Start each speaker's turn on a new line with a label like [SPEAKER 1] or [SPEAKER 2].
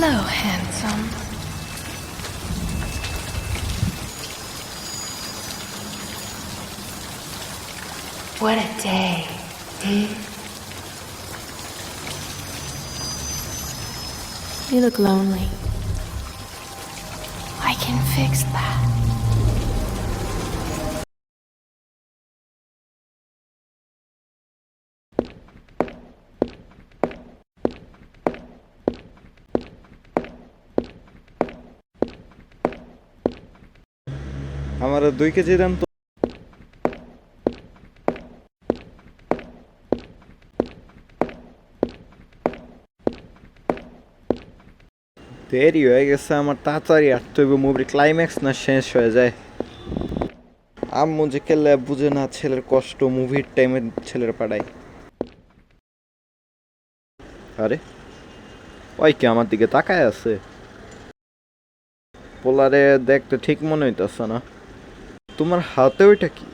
[SPEAKER 1] Hello, handsome. What a day, eh? You look lonely. I can fix that.
[SPEAKER 2] আমার 2 KG দেন তো। দেরি হয়ে গেছে আমার, তাড়াতাড়ি আসতে হইব। মুভির ক্লাইম্যাক্স না শেষ হয়ে যায়। আম্মু যে কেলে বুঝে না ছেলের কষ্ট, মুভির টাইমে ছেলের পাড়ায়। আরে ওই কি আমার দিকে তাকায় আছে? পোলারে দেখতে ঠিক মনে হইতেছে না। তোমার হাতে ওইটা কি?